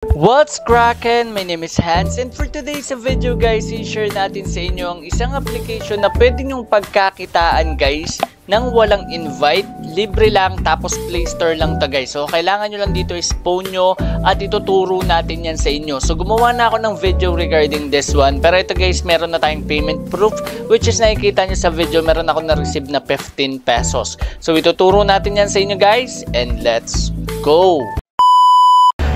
What's crackin'? My name is Hans and for today's video guys, i-share natin sa inyo ang isang application na pwede nyong pagkakitaan guys nang walang invite, libre lang tapos Play Store lang to guys. So kailangan nyo lang dito is phone nyo at ituturo natin yan sa inyo. So gumawa na ako ng video regarding this one, pero ito guys meron na tayong payment proof which is nakikita nyo sa video, meron ako na-receive na 15 pesos. So ituturo natin yan sa inyo guys and let's go!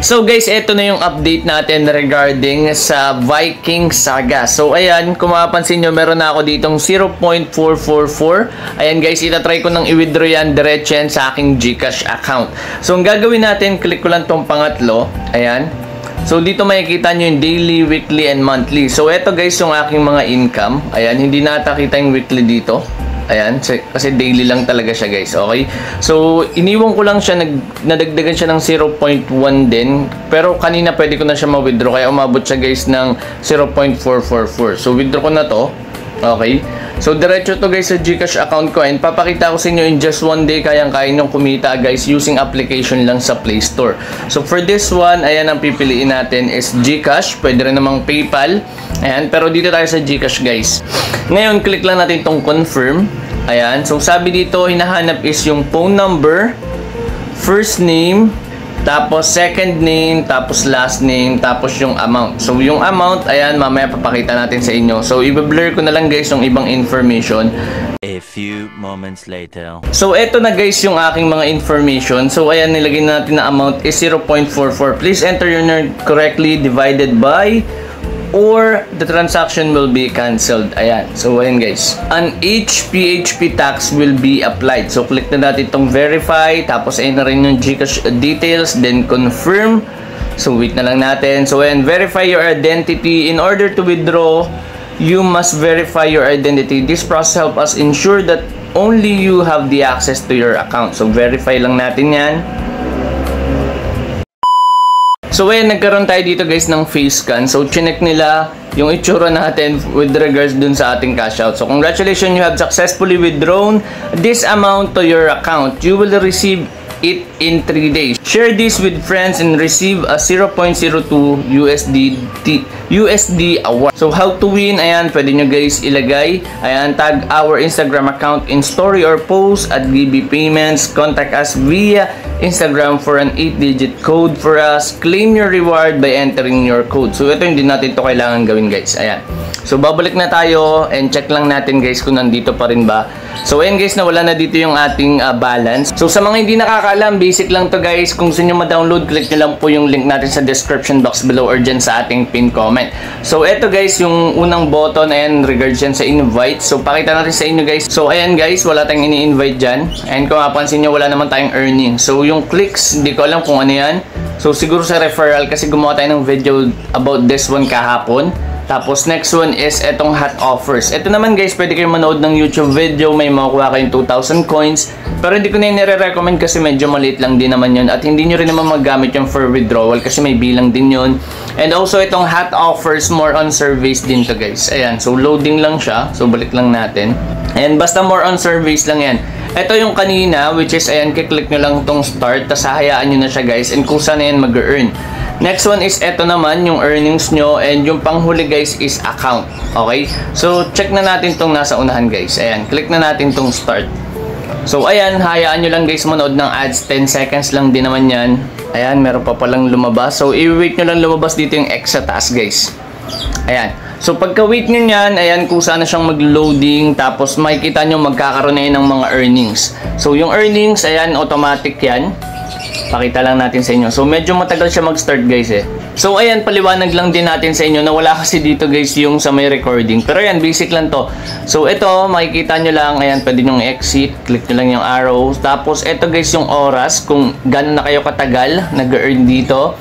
So guys, ito na yung update natin regarding sa Viking Saga. So ayan, kung mapapansin nyo, meron na ako ditong 0.444. Ayan guys, itatry ko nang i-withdraw yan diretso yan sa aking GCash account. So ang gagawin natin, click ko lang tong pangatlo. Ayan. So dito makikita nyo yung daily, weekly, and monthly. So ito guys yung aking mga income. Ayan, hindi natakita yung weekly dito. Ayan, kasi daily lang talaga siya guys, okay? So, iniwan ko lang siya, nadagdagan siya ng 0.1 din. Pero kanina pwede ko na siya ma-withdraw, kaya umabot siya guys ng 0.444. So, withdraw ko na to, okay? So, diretso to guys sa GCash account ko. And papakita ko sa inyo in just one day, kayang-kaya nyong kumita guys using application lang sa Play Store. So, for this one, ayan ang pipiliin natin is GCash. Pwede rin namang PayPal. Ayan, pero dito tayo sa GCash guys. Ngayon, click lang natin itong confirm. Ayan, so sabi dito, hinahanap is yung phone number, first name, tapos second name, tapos last name, tapos yung amount. So yung amount, ayan, mamaya papakita natin sa inyo. So i-blur ko na lang guys yung ibang information. A few moments later. So eto na guys yung aking mga information. So ayan, nilagay natin na amount is 0.44. Please enter your name correctly divided by or the transaction will be cancelled. Ayan. So, ayan guys. An HPHP tax will be applied. So, click na natin itong verify. Tapos, ayan na rin yung GCash details. Then, confirm. So, wait na lang natin. So, ayan. Verify your identity. In order to withdraw, you must verify your identity. This process help us ensure that only you have the access to your account. So, verify lang natin yan. So ayan, nagkaroon tayo dito guys ng face scan. So chinek nila yung itsura natin with regards dun sa ating cash out. So congratulations, you have successfully withdrawn this amount to your account. You will receive it in 3 days. Share this with friends and receive a 0.02 USD award. So how to win? Ayan, pwede nyo guys ilagay. Ayan, tag our Instagram account in story or post at GB Payments. Contact us via Instagram for an 8-digit code for us. Claim your reward by entering your code. So ito hindi natin to kailangan gawin guys. Ayan. So babalik na tayo and check lang natin guys kung nandito pa rin ba. So ayan guys, nawala na dito yung ating balance. So sa mga hindi nakakaalam, basic lang to guys. Kung gusto nyo ma-download, click nyo lang po yung link natin sa description box below or dyan sa ating pin comment. So eto guys, yung unang button, ayan, regards dyan sa invite. So pakita natin sa inyo guys. So ayan guys, wala tayong ini-invite dyan. And kung mapansin nyo, wala naman tayong earning. So yung clicks, hindi ko alam kung ano yan. So siguro sa referral kasi gumawa tayo ng video about this one kahapon. Tapos next one is etong hot offers. Ito naman guys, pwede kayong manood ng YouTube video, may makukuha kayong 2,000 coins. Pero hindi ko na yung nire-recommend kasi medyo maliit lang din naman yun. At hindi nyo rin naman magamit yung for withdrawal kasi may bilang din yun. And also itong hot offers, more on surveys din to guys. Ayan, so loading lang siya. So balik lang natin. And basta more on surveys lang yan. Ito yung kanina, which is ayan, kiklik nyo lang itong start. Tapos hayaan nyo na siya guys. And kung saan na yan mag-earn. Next one is eto naman, yung earnings nyo. And yung panghuli guys is account. Okay? So, check na natin tong nasa unahan guys. Ayan, click na natin tong start. So, ayan, hayaan nyo lang guys manood ng ads. 10 seconds lang din naman yan. Ayan, meron pa palang lumabas. So, i-wait nyo lang lumabas dito yung X sa taas guys. Ayan. So, pagka-wait nyo yan, ayan, kusa na siyang mag-loading. Tapos, makikita nyo magkakaroon na yun ng mga earnings. So, yung earnings, ayan, automatic yan. Pakita lang natin sa inyo. So, medyo matagal siya mag-start guys eh. So, ayan, paliwanag lang din natin sa inyo na wala kasi dito guys yung sa may recording. Pero ayan, basic lang to. So, ito, makikita nyo lang. Ayan, pwede nyo exit. Click nyo lang yung arrow. Tapos, ito guys yung oras. Kung gano'n na kayo katagal nag-earn dito.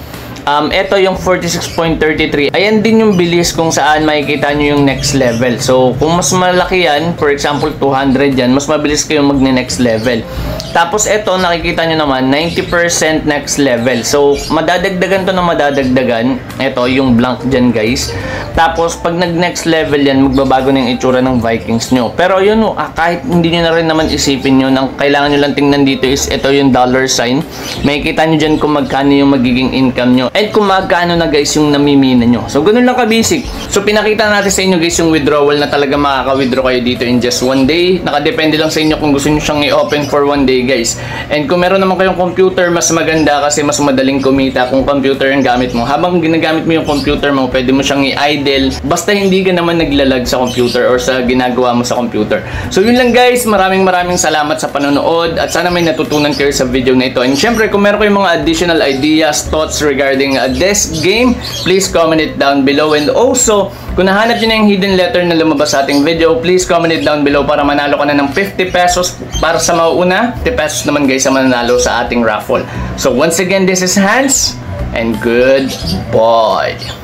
Ito yung 46.33. Ayan din yung bilis kung saan makikita nyo yung next level. So, kung mas malaki yan, for example, 200 yan, mas mabilis kayo mag-next level. Tapos, ito, nakikita nyo naman, 90% next level. So, madadagdagan to na madadagdagan. Ito, yung blank dyan, guys. Tapos, pag nag-next level yan, magbabago na yung itsura ng Vikings nyo. Pero yun, kahit hindi nyo na rin naman isipin yun, ang kailangan nyo lang tingnan dito is ito yung dollar sign. May kita nyo dyan kung magkano yung magiging income nyo. And kung magkano na guys yung namimina nyo. So, ganun lang ka-basic. So, pinakita natin sa inyo guys yung withdrawal na talaga makaka-withdraw kayo dito in just one day. Nakadepende lang sa inyo kung gusto nyo siyang i-open for one day guys. And kung meron naman kayong computer, mas maganda kasi mas madaling kumita kung computer yung gamit mo. Habang ginagamit mo yung computer mo, pwede mo siyang i-idle. Basta hindi ka naman naglalag sa computer or sa ginagawa mo sa computer. So yun lang guys, maraming salamat sa panonood at sana may natutunan kayo sa video na ito. And syempre, kung meron kayong mga additional ideas, thoughts regarding this game, please comment it down below. And also, kung nahanap nyo na yung hidden letter na lumabas sa ating video, please comment it down below para manalo ka na ng 50 pesos para sa mauuna. 50 pesos naman guys sa mananalo sa ating raffle. So once again, this is Hans and goodbye.